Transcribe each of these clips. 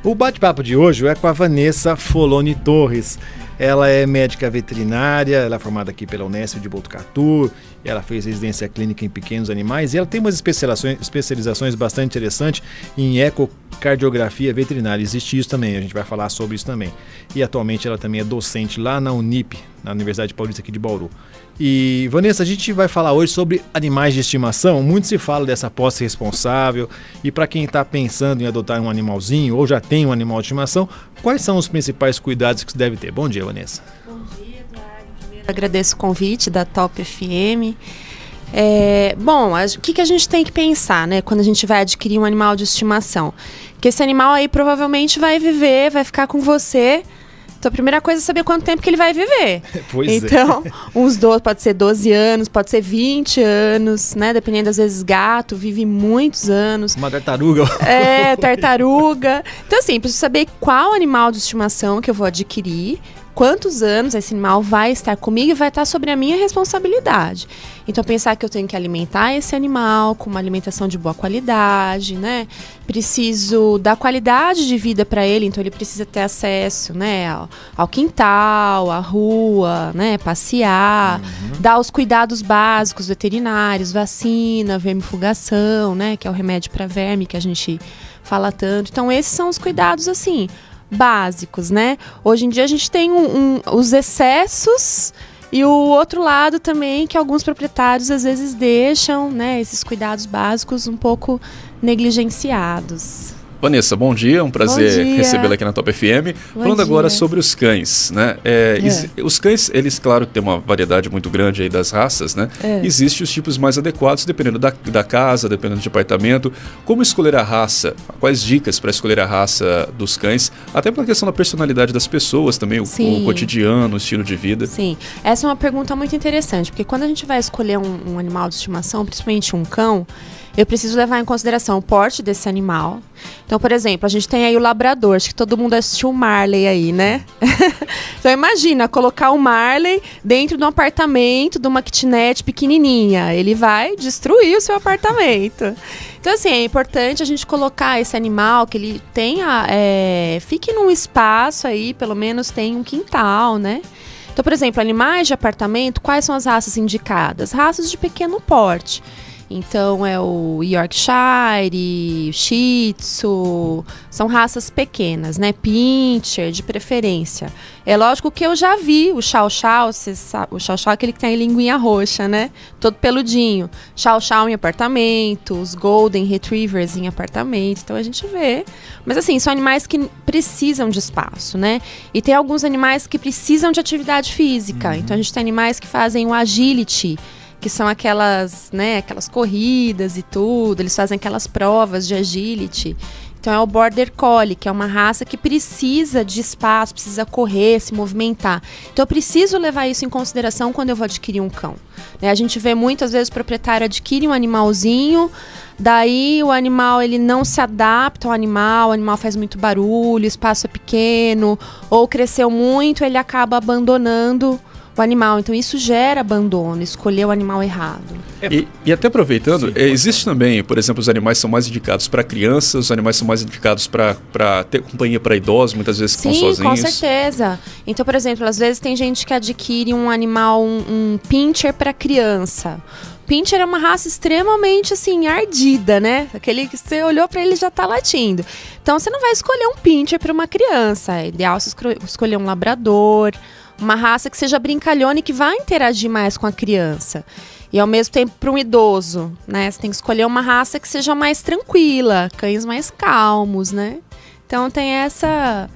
O bate-papo de hoje é com a Vanessa Foloni Torres. Ela é médica veterinária, ela é formada aqui pela Unesp de Botucatu, ela fez residência clínica em pequenos animais e ela tem umas especializações bastante interessantes em ecocardiografia veterinária. Existe isso também, a gente vai falar sobre isso também. E atualmente ela também é docente lá na Unip, na Universidade Paulista aqui de Bauru. E, Vanessa, a gente vai falar hoje sobre animais de estimação. Muito se fala dessa posse responsável e para quem está pensando em adotar um animalzinho ou já tem um animal de estimação, quais são os principais cuidados que se deve ter? Bom dia, Vanessa. Bom dia, Eduardo. Primeiro, agradeço o convite da Top FM. O que a gente tem que pensar, né, quando a gente vai adquirir um animal de estimação? Que esse animal aí provavelmente vai viver, vai ficar com você. Então, a primeira coisa é saber quanto tempo que ele vai viver. Então, pode ser 12 anos, pode ser 20 anos, né? Dependendo, às vezes, gato vive muitos anos. Uma tartaruga. Tartaruga. Então, assim, preciso saber qual animal de estimação que eu vou adquirir, quantos anos esse animal vai estar comigo e vai estar sobre a minha responsabilidade. Então, pensar que eu tenho que alimentar esse animal com uma alimentação de boa qualidade, né? Preciso dar qualidade de vida para ele, então ele precisa ter acesso, né, ao quintal, à rua, né, passear, dar os cuidados básicos veterinários, vacina, vermifugação, né, que é o remédio para verme que a gente fala tanto. Então, esses são os cuidados, assim, básicos, né? Hoje em dia a gente tem os excessos e o outro lado também que alguns proprietários às vezes deixam, né, esses cuidados básicos um pouco negligenciados. Vanessa, bom dia, um prazer recebê-la aqui na Top FM. Falando agora sobre os cães, né? Os cães, eles, claro, têm uma variedade muito grande aí das raças, né? Existem os tipos mais adequados, dependendo da casa, dependendo do apartamento. Como escolher a raça? Quais dicas para escolher a raça dos cães? Até pela questão da personalidade das pessoas também, o cotidiano, o estilo de vida. Sim, essa é uma pergunta muito interessante, porque quando a gente vai escolher um animal de estimação, principalmente um cão, eu preciso levar em consideração o porte desse animal. Então, por exemplo, a gente tem aí o labrador, acho que todo mundo assistiu o Marley aí, né? Então, imagina, colocar o Marley dentro de um apartamento, de uma kitnet pequenininha. Ele vai destruir o seu apartamento. Então, assim, é importante a gente colocar esse animal, que ele tenha, fique num espaço aí, pelo menos tenha um quintal, né? Então, por exemplo, animais de apartamento, quais são as raças indicadas? Raças de pequeno porte. Então, é o Yorkshire, o Shih Tzu, são raças pequenas, né? Pinscher, de preferência. É lógico que eu já vi o Chow Chow, o Chow Chow é aquele que tem a linguinha roxa, né? Todo peludinho. Chow Chow em apartamento, os Golden Retrievers em apartamento, então a gente vê. Mas assim, são animais que precisam de espaço, né? E tem alguns animais que precisam de atividade física. Então, a gente tem animais que fazem o agility, que são aquelas corridas e tudo, eles fazem aquelas provas de agility. Então é o Border Collie, que é uma raça que precisa de espaço, precisa correr, se movimentar. Então eu preciso levar isso em consideração quando eu vou adquirir um cão. Né? A gente vê muitas vezes o proprietário adquire um animalzinho, daí o animal ele não se adapta ao animal, o animal faz muito barulho, o espaço é pequeno, ou cresceu muito, ele acaba abandonando o animal. Então isso gera abandono, escolher o animal errado. E até aproveitando, existe também, por exemplo, os animais são mais indicados para crianças, os animais são mais indicados para ter companhia para idosos, muitas vezes que estão sozinhos. Sim, com certeza. Então, por exemplo, às vezes tem gente que adquire um animal, um Pinscher para criança. Pinscher é uma raça extremamente, assim, ardida, né? Aquele que você olhou para ele já tá latindo. Então, você não vai escolher um Pinscher para uma criança. É ideal você escolher um labrador, uma raça que seja brincalhona e que vai interagir mais com a criança. E ao mesmo tempo para um idoso, né? Você tem que escolher uma raça que seja mais tranquila, cães mais calmos, né? Então tem essa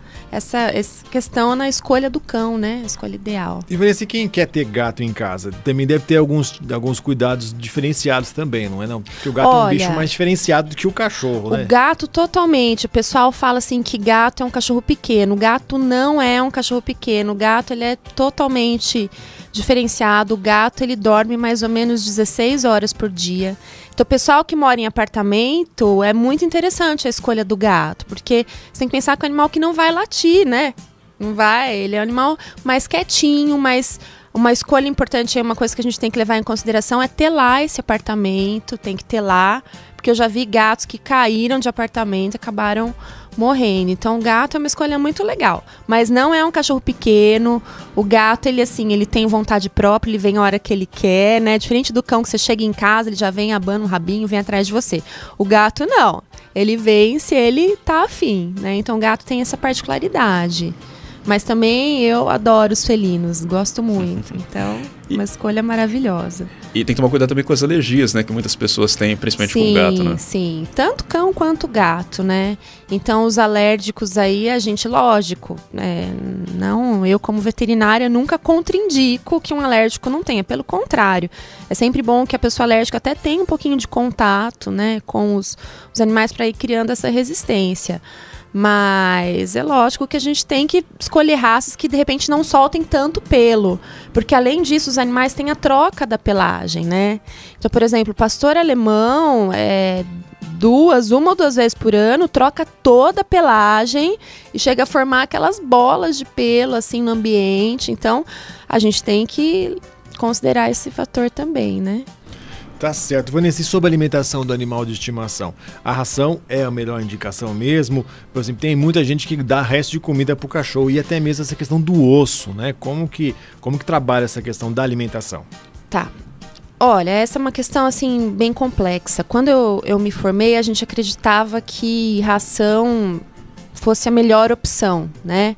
questão na escolha do cão, né? A escolha ideal. E Vanessa, quem quer ter gato em casa também deve ter alguns cuidados diferenciados também, não é não? Porque o gato é um bicho mais diferenciado do que o cachorro, né? O gato totalmente. O pessoal fala assim que gato é um cachorro pequeno. O gato não é um cachorro pequeno. O gato ele é totalmente diferenciado. O gato ele dorme mais ou menos 16 horas por dia. Então, o pessoal que mora em apartamento, é muito interessante a escolha do gato, porque você tem que pensar que é um animal que não vai latir, né? Não vai, ele é um animal mais quietinho, mas uma escolha importante, uma coisa que a gente tem que levar em consideração é ter lá esse apartamento, tem que ter lá, porque porque eu já vi gatos que caíram de apartamento e acabaram morrendo. Então o gato é uma escolha muito legal, mas não é um cachorro pequeno. O gato, ele tem vontade própria, ele vem a hora que ele quer, né? Diferente do cão, que você chega em casa, ele já vem abando o rabinho, vem atrás de você. O gato não, ele vem se ele tá afim, né? Então o gato tem essa particularidade. Mas também eu adoro os felinos, gosto muito. Então, uma escolha maravilhosa. E tem que tomar cuidado também com as alergias, né? Que muitas pessoas têm, principalmente com o gato, né? Sim, tanto cão quanto gato, né? Então, os alérgicos aí, a gente, lógico, não, eu como veterinária nunca contraindico que um alérgico não tenha. Pelo contrário, é sempre bom que a pessoa alérgica até tenha um pouquinho de contato, né? Com os animais para ir criando essa resistência. Mas é lógico que a gente tem que escolher raças que de repente não soltem tanto pelo, porque além disso os animais têm a troca da pelagem, né? Então, por exemplo, o pastor alemão uma ou duas vezes por ano troca toda a pelagem e chega a formar aquelas bolas de pelo assim no ambiente. Então a gente tem que considerar esse fator também, né? Tá certo. Vanessa, e sobre a alimentação do animal de estimação? A ração é a melhor indicação mesmo? Por exemplo, tem muita gente que dá resto de comida pro cachorro e até mesmo essa questão do osso, né? Como que trabalha essa questão da alimentação? Tá. Olha, essa é uma questão assim bem complexa. Quando eu me formei, a gente acreditava que ração fosse a melhor opção, né?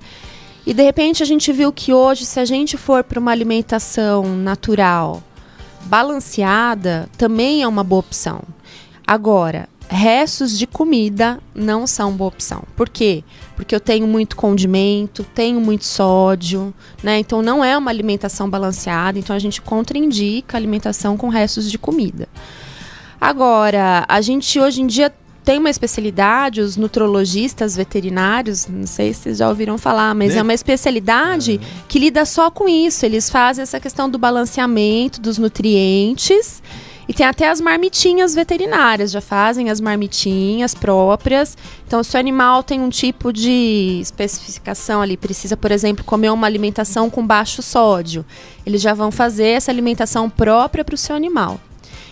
E de repente a gente viu que hoje, se a gente for para uma alimentação natural, balanceada, também é uma boa opção. Agora, restos de comida não são boa opção. Por quê? Porque eu tenho muito condimento, tenho muito sódio, né? Então não é uma alimentação balanceada, então a gente contraindica a alimentação com restos de comida. Agora, a gente hoje em dia tem uma especialidade, os nutrologistas veterinários, não sei se vocês já ouviram falar, mas é uma especialidade que lida só com isso. Eles fazem essa questão do balanceamento dos nutrientes e tem até as marmitinhas veterinárias, já fazem as marmitinhas próprias. Então, se o animal tem um tipo de especificação ali, precisa, por exemplo, comer uma alimentação com baixo sódio, eles já vão fazer essa alimentação própria para o seu animal.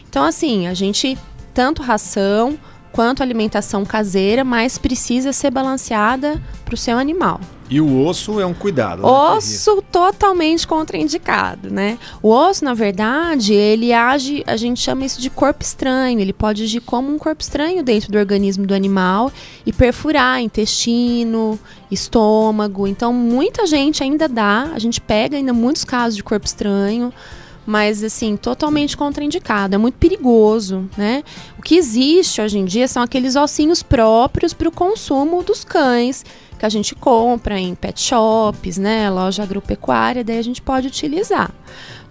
Então, assim, a gente, tanto ração quanto alimentação caseira, mas precisa ser balanceada para o seu animal. E o osso é um cuidado, né? Osso totalmente contraindicado, né? O osso, na verdade, ele age, a gente chama isso de corpo estranho, ele pode agir como um corpo estranho dentro do organismo do animal e perfurar intestino, estômago. Então, muita gente ainda a gente pega ainda muitos casos de corpo estranho, mas assim, totalmente contraindicado, é muito perigoso, né? O que existe hoje em dia são aqueles ossinhos próprios para o consumo dos cães, que a gente compra em pet shops, né? Loja agropecuária, daí a gente pode utilizar.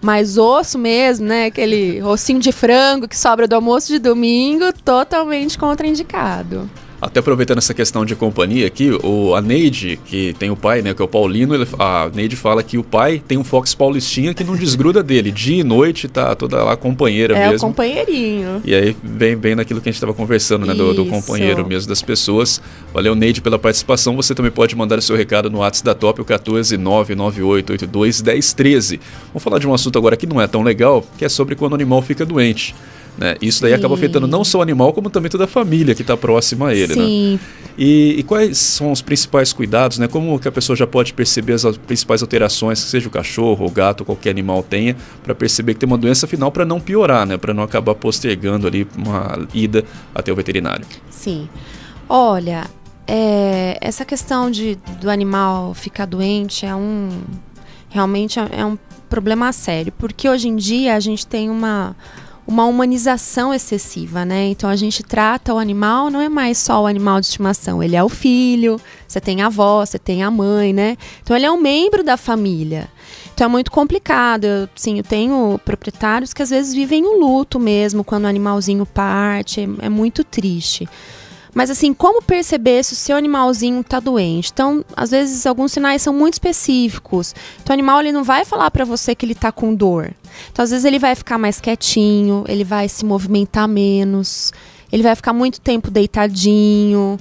Mas osso mesmo, né? Aquele ossinho de frango que sobra do almoço de domingo, totalmente contraindicado. Até aproveitando essa questão de companhia aqui, a Neide, que tem o pai, né, que é o Paulino, a Neide fala que o pai tem um Fox Paulistinha que não desgruda dele, dia e noite tá toda lá companheira mesmo. É o companheirinho. E aí vem bem naquilo que a gente estava conversando, né, do companheiro mesmo das pessoas. Valeu, Neide, pela participação. Você também pode mandar o seu recado no WhatsApp da Top, o 14998821013. Vamos falar de um assunto agora que não é tão legal, que é sobre quando o animal fica doente. Né? Isso daí acaba afetando não só o animal, como também toda a família que está próxima a ele. Sim. Né? E quais são os principais cuidados? Né? Como que a pessoa já pode perceber as principais alterações, que seja o cachorro, o gato, qualquer animal tenha, para perceber que tem uma doença final, para não piorar, né? Para não acabar postergando ali uma ida até o veterinário? Sim. Olha, essa questão do animal ficar doente realmente é um problema sério, porque hoje em dia a gente tem uma humanização excessiva, né? Então a gente trata o animal, não é mais só o animal de estimação, ele é o filho, você tem a avó, você tem a mãe, né? Então ele é um membro da família. Então é muito complicado. Eu tenho proprietários que às vezes vivem o luto mesmo quando o animalzinho parte, é muito triste. Mas assim, como perceber se o seu animalzinho está doente? Então, às vezes, alguns sinais são muito específicos. Então, o animal ele não vai falar para você que ele está com dor. Então, às vezes, ele vai ficar mais quietinho, ele vai se movimentar menos, ele vai ficar muito tempo deitadinho,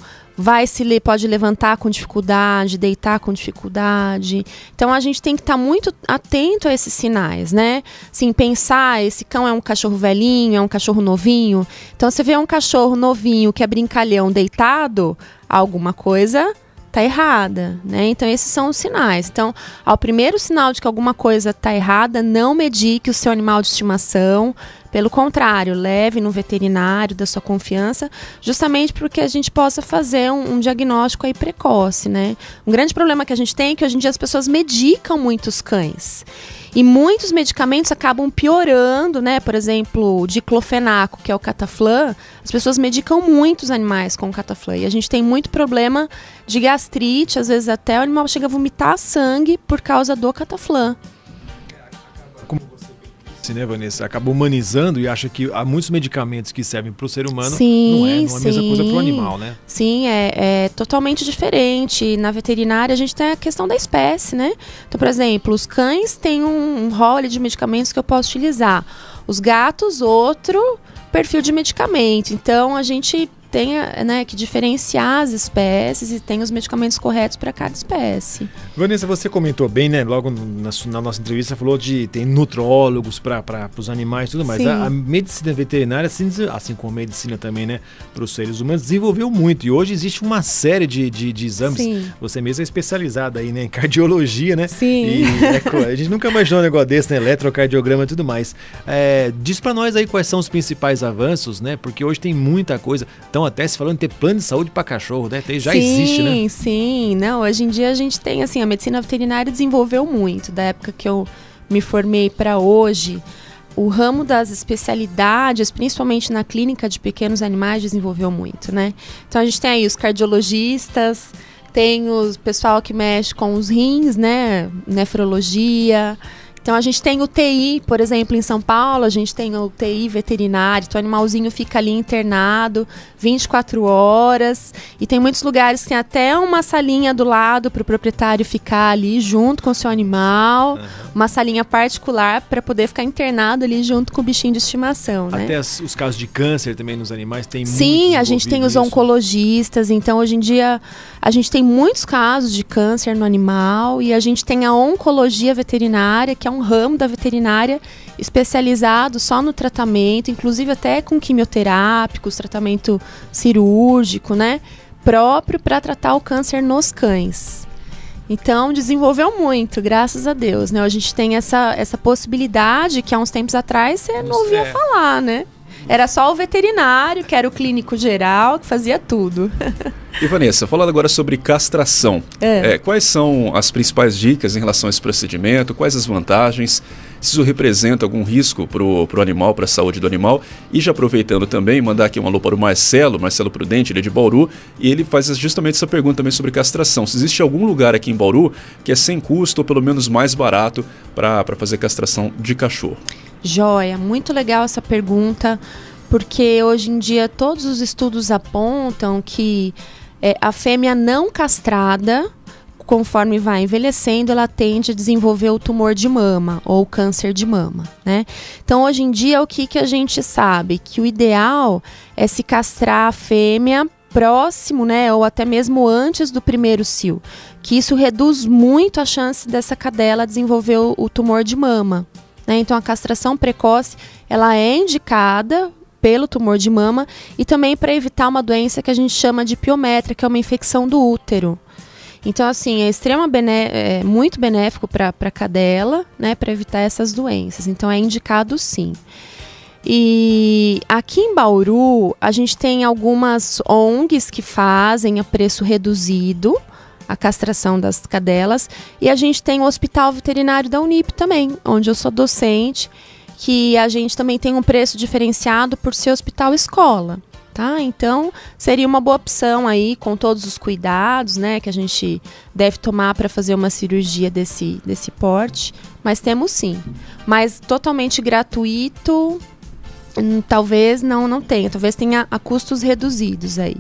pode levantar com dificuldade, deitar com dificuldade. Então a gente tem que estar muito atento a esses sinais, né? Assim, pensar, esse cão é um cachorro velhinho, é um cachorro novinho. Então você vê um cachorro novinho que é brincalhão deitado, alguma coisa tá errada, né? Então esses são os sinais. Então, ao primeiro sinal de que alguma coisa tá errada, não medique o seu animal de estimação. Pelo contrário, leve no veterinário da sua confiança, justamente porque a gente possa fazer um diagnóstico aí precoce, né? Um grande problema que a gente tem é que hoje em dia as pessoas medicam muitos cães. E muitos medicamentos acabam piorando, né? Por exemplo, o diclofenaco, que é o cataflã, as pessoas medicam muitos animais com cataflã. E a gente tem muito problema de gastrite, às vezes até o animal chega a vomitar sangue por causa do cataflã. Né, Vanessa? Acaba humanizando e acha que há muitos medicamentos que servem para o ser humano, sim, não é a mesma coisa para o animal, né? Sim, é totalmente diferente. Na veterinária a gente tem a questão da espécie, né? Então, por exemplo, os cães têm um rol de medicamentos que eu posso utilizar. Os gatos, outro perfil de medicamento. Então, a gente tem, né, que diferenciar as espécies e tem os medicamentos corretos para cada espécie. Vanessa, você comentou bem, né? Logo na nossa entrevista, falou de tem nutrólogos para os animais e tudo mais. A medicina veterinária, assim como a medicina também, né, para os seres humanos, desenvolveu muito. E hoje existe uma série de exames. Sim. Você mesmo é especializada aí, né, em cardiologia, né? Sim. E a gente nunca imaginou um negócio desse, né? Eletrocardiograma e tudo mais. Diz para nós aí quais são os principais avanços, né? Porque hoje tem muita coisa. Então, até se falando de ter plano de saúde para cachorro, né? Já existe, né? Sim. Não, hoje em dia a gente tem, assim, a medicina veterinária desenvolveu muito. Da época que eu me formei para hoje, o ramo das especialidades, principalmente na clínica de pequenos animais, desenvolveu muito, né? Então a gente tem aí os cardiologistas, tem o pessoal que mexe com os rins, né? Nefrologia. Então a gente tem o TI, por exemplo, em São Paulo, a gente tem o TI veterinário, então o animalzinho fica ali internado 24 horas, e tem muitos lugares que tem até uma salinha do lado para o proprietário ficar ali junto com o seu animal, uma salinha particular para poder ficar internado ali junto com o bichinho de estimação, né? Até os casos de câncer também nos animais tem muito. Sim, a gente tem os oncologistas, então hoje em dia a gente tem muitos casos de câncer no animal, e a gente tem a oncologia veterinária, que é um ramo da veterinária especializado só no tratamento, inclusive até com quimioterápicos, tratamento cirúrgico, né? Próprio para tratar o câncer nos cães. Então, desenvolveu muito, graças a Deus, né? A gente tem essa possibilidade que há uns tempos atrás você não ouvia falar, né? Era só o veterinário, que era o clínico geral, que fazia tudo. E Vanessa, falando agora sobre castração, quais são as principais dicas em relação a esse procedimento? Quais as vantagens? Se isso representa algum risco para o animal, para a saúde do animal? E já aproveitando também, mandar aqui um alô para o Marcelo Prudente, ele é de Bauru, e ele faz justamente essa pergunta também sobre castração. Se existe algum lugar aqui em Bauru que é sem custo ou pelo menos mais barato para fazer castração de cachorro? Joia, muito legal essa pergunta, porque hoje em dia todos os estudos apontam que a fêmea não castrada, conforme vai envelhecendo, ela tende a desenvolver o tumor de mama ou o câncer de mama, né? Então, hoje em dia, o que a gente sabe? Que o ideal é se castrar a fêmea próximo, né, ou até mesmo antes do primeiro cio, que isso reduz muito a chance dessa cadela desenvolver o tumor de mama, né? Então, a castração precoce, ela é indicada pelo tumor de mama e também para evitar uma doença que a gente chama de piométria, que é uma infecção do útero. Então, assim, é muito benéfico para a cadela, né, para evitar essas doenças. Então, é indicado sim. E aqui em Bauru, a gente tem algumas ONGs que fazem a preço reduzido a castração das cadelas, e a gente tem o Hospital Veterinário da Unip também, onde eu sou docente, que a gente também tem um preço diferenciado por ser hospital-escola, tá? Então, seria uma boa opção aí, com todos os cuidados, né, que a gente deve tomar para fazer uma cirurgia desse porte, mas temos sim. Mas totalmente gratuito, talvez não tenha, talvez tenha a custos reduzidos aí.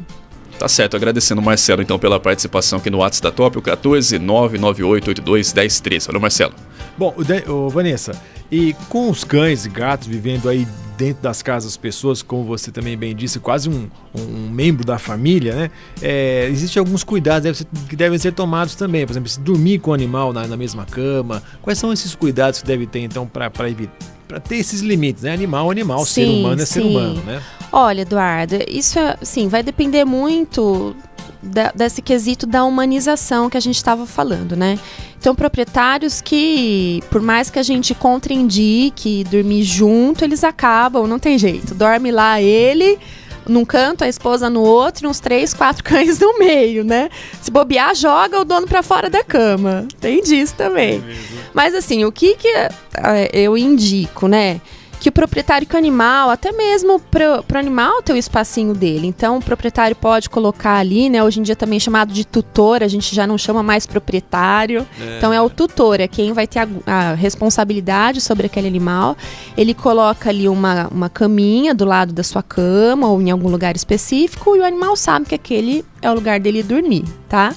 Tá certo, agradecendo o Marcelo então pela participação aqui no WhatsApp da Top, o 14998821013. Valeu, Marcelo. Bom, Vanessa, e com os cães e gatos vivendo aí dentro das casas pessoas, como você também bem disse, quase um membro da família, né? Existem alguns cuidados que devem ser tomados também. Por exemplo, se dormir com o animal na mesma cama, quais são esses cuidados que deve ter, então, para ter esses limites, né? Animal, sim, ser humano é ser humano, né? Olha, Eduardo, isso vai depender muito desse quesito da humanização que a gente estava falando, né? Então, proprietários que, por mais que a gente contraindique dormir junto, eles acabam, não tem jeito. Dorme lá ele num canto, a esposa no outro, e uns 3, 4 cães no meio, né? Se bobear, joga o dono pra fora da cama. Tem disso também. Mas assim, o que eu indico, né? Que o proprietário, que o animal, até mesmo pro animal ter o espacinho dele. Então, o proprietário pode colocar ali, né? Hoje em dia também é chamado de tutor, a gente já não chama mais proprietário. Então, é o tutor, é quem vai ter a responsabilidade sobre aquele animal. Ele coloca ali uma caminha do lado da sua cama ou em algum lugar específico e o animal sabe que aquele é o lugar dele dormir, tá?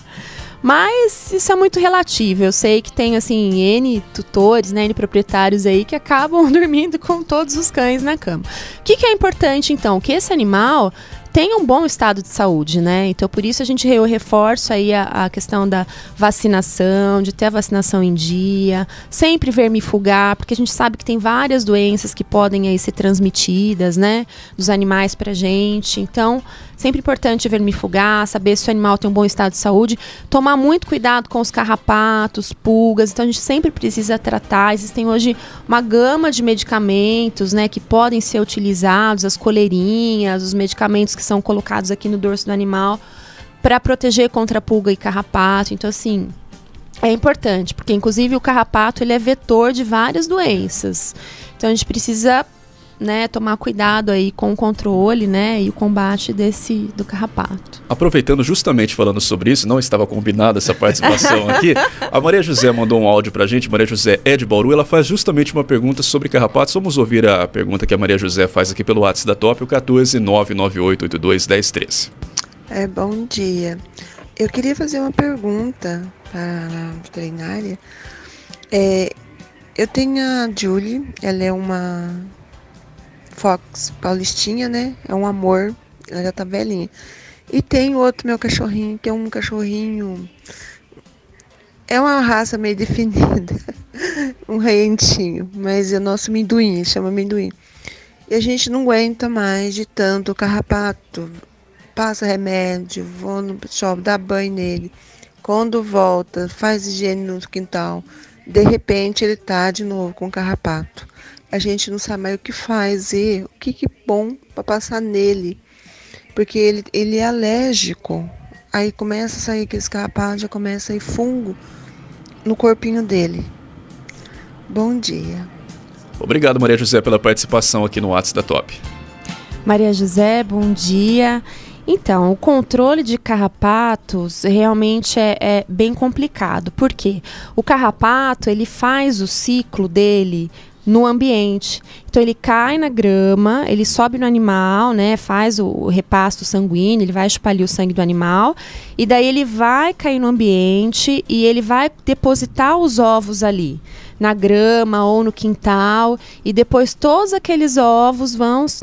Mas isso é muito relativo. Eu sei que tem, assim, N tutores, né, N proprietários aí que acabam dormindo com todos os cães na cama. O que é importante, então? Que esse animal tenha um bom estado de saúde, né? Então, por isso eu reforço aí a questão da vacinação, de ter a vacinação em dia, sempre vermifugar, porque a gente sabe que tem várias doenças que podem aí ser transmitidas, né, dos animais pra gente. Então, sempre importante vermifugar, saber se o animal tem um bom estado de saúde, tomar muito cuidado com os carrapatos, pulgas. Então, a gente sempre precisa tratar. Existem hoje uma gama de medicamentos, né, que podem ser utilizados, as coleirinhas, os medicamentos que são colocados aqui no dorso do animal para proteger contra pulga e carrapato. Então, assim, é importante, porque inclusive o carrapato ele é vetor de várias doenças. Então, a gente precisa, né, tomar cuidado aí com o controle, né, e o combate do carrapato. Aproveitando, justamente falando sobre isso, não estava combinada essa participação aqui, a Maria José mandou um áudio pra gente. Maria José é de Bauru, ela faz justamente uma pergunta sobre carrapatos. Vamos ouvir a pergunta que a Maria José faz aqui pelo WhatsApp da Top, o 14998821013. Bom dia. Eu queria fazer uma pergunta para a veterinária. Eu tenho a Julie, ela é uma Fox paulistinha, né? É um amor, ela já tá velhinha. E tem outro meu cachorrinho, que é um cachorrinho... É uma raça meio definida. Um rentinho, mas é nosso amendoim, chama amendoim. E a gente não aguenta mais de tanto carrapato. Passa remédio, vou no shopping, dá banho nele. Quando volta, faz higiene no quintal. De repente ele tá de novo com carrapato. A gente não sabe mais o que fazer, o que é bom para passar nele. Porque ele é alérgico. Aí começa a sair aqueles carrapatos, já começa a sair fungo no corpinho dele. Bom dia. Obrigado, Maria José, pela participação aqui no WhatsApp da Top. Maria José, bom dia. Então, o controle de carrapatos realmente é bem complicado. Por quê? O carrapato, ele faz o ciclo dele no ambiente. Então, ele cai na grama, ele sobe no animal, né, faz o repasto sanguíneo, ele vai chupar ali o sangue do animal, e daí ele vai cair no ambiente e ele vai depositar os ovos ali, na grama ou no quintal, e depois todos aqueles ovos vão se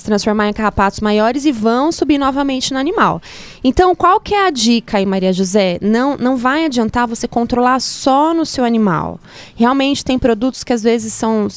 transformar em carrapatos maiores e vão subir novamente no animal. Então, qual que é a dica aí, Maria José? Não vai adiantar você controlar só no seu animal. Realmente tem produtos que às vezes são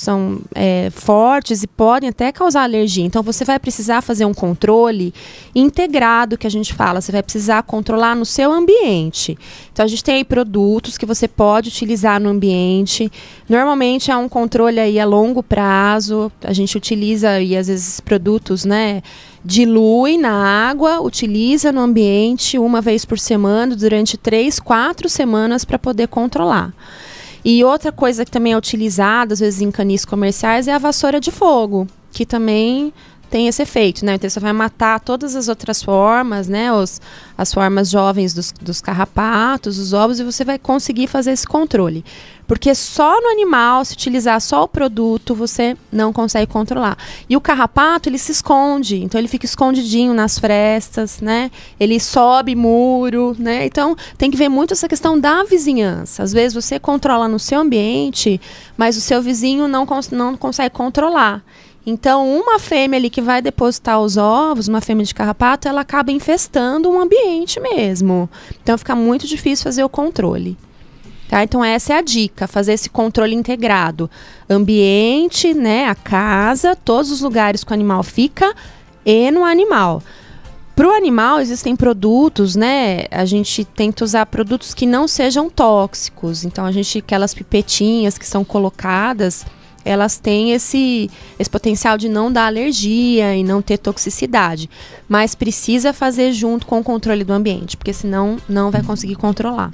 fortes e podem até causar alergia. Então, você vai precisar fazer um controle integrado, que a gente fala. Você vai precisar controlar no seu ambiente. Então, a gente tem aí produtos que você pode utilizar no ambiente. Normalmente, é um controle aí a longo prazo. A gente utiliza aí, às vezes, produtos, né, dilui na água, utiliza no ambiente uma vez por semana, durante 3, 4 semanas para poder controlar. E outra coisa que também é utilizada, às vezes em canis comerciais, é a vassoura de fogo, que também tem esse efeito, né? Então você vai matar todas as outras formas, né? As formas jovens dos carrapatos, os ovos, e você vai conseguir fazer esse controle. Porque só no animal, se utilizar só o produto, você não consegue controlar. E o carrapato, ele se esconde. Então, ele fica escondidinho nas frestas, né? Ele sobe muro, né? Então, tem que ver muito essa questão da vizinhança. Às vezes, você controla no seu ambiente, mas o seu vizinho não consegue controlar. Então, uma fêmea ali que vai depositar os ovos, uma fêmea de carrapato, ela acaba infestando um ambiente mesmo. Então, fica muito difícil fazer o controle. Tá? Então, essa é a dica, fazer esse controle integrado. Ambiente, né, a casa, todos os lugares que o animal fica e no animal. Para o animal, existem produtos, né? A gente tenta usar produtos que não sejam tóxicos. Então, aquelas pipetinhas que são colocadas, elas têm esse potencial de não dar alergia e não ter toxicidade. Mas precisa fazer junto com o controle do ambiente, porque senão não vai conseguir controlar.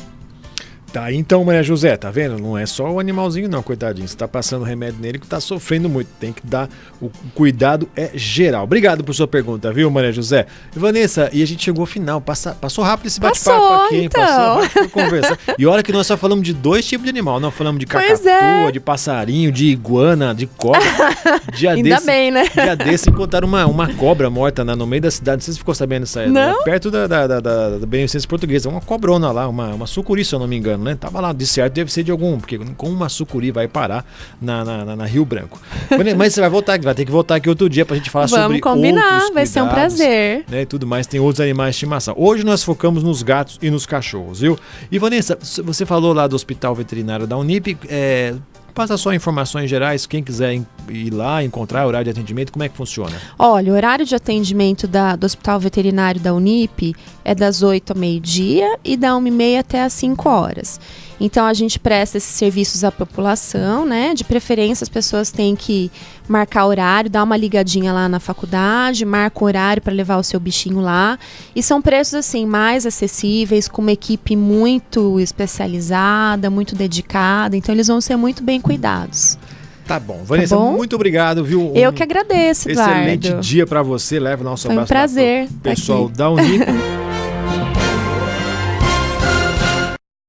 Tá, então, Maria José, tá vendo? Não é só o animalzinho não, coitadinho. Você tá passando remédio nele que tá sofrendo muito. Tem que dar, o cuidado é geral. Obrigado por sua pergunta, viu, Maria José? E Vanessa, e a gente chegou ao final. Passou rápido esse bate-papo aqui, hein? Então. Passou rápido conversa. E olha que nós só falamos de 2 tipos de animal. Nós falamos de cacatua, de passarinho, de iguana, de cobra. Ainda bem, né? Dia desse encontraram uma cobra morta no meio da cidade. Não sei se você ficou sabendo isso aí. Não? Perto da Beneficência Portuguesa. Uma cobrona lá, uma sucuri, se eu não me engano. Né? Tava lá, de certo deve ser de algum, porque como uma sucuri vai parar na Rio Branco. Mas você vai ter que voltar aqui outro dia pra gente falar sobre outros cuidados. Vamos combinar, vai ser um prazer. Né, e tudo mais, tem outros animais de estimação. Hoje nós focamos nos gatos e nos cachorros, viu? E Vanessa, você falou lá do Hospital Veterinário da Unip, passa só informações gerais, quem quiser ir lá, encontrar horário de atendimento, como é que funciona? Olha, o horário de atendimento do Hospital Veterinário da Unip é das 8 ao meio-dia e da 1h30 até às 5 horas. Então, a gente presta esses serviços à população, né? De preferência, as pessoas têm que marcar horário, dar uma ligadinha lá na faculdade, marca o horário para levar o seu bichinho lá. E são preços, assim, mais acessíveis, com uma equipe muito especializada, muito dedicada. Então, eles vão ser muito bem cuidados. Tá bom. Vanessa, muito obrigado, viu? Eu que agradeço, Eduardo. Excelente dia para você. Leva o nosso abraço. Foi um prazer. Pessoal da Unip.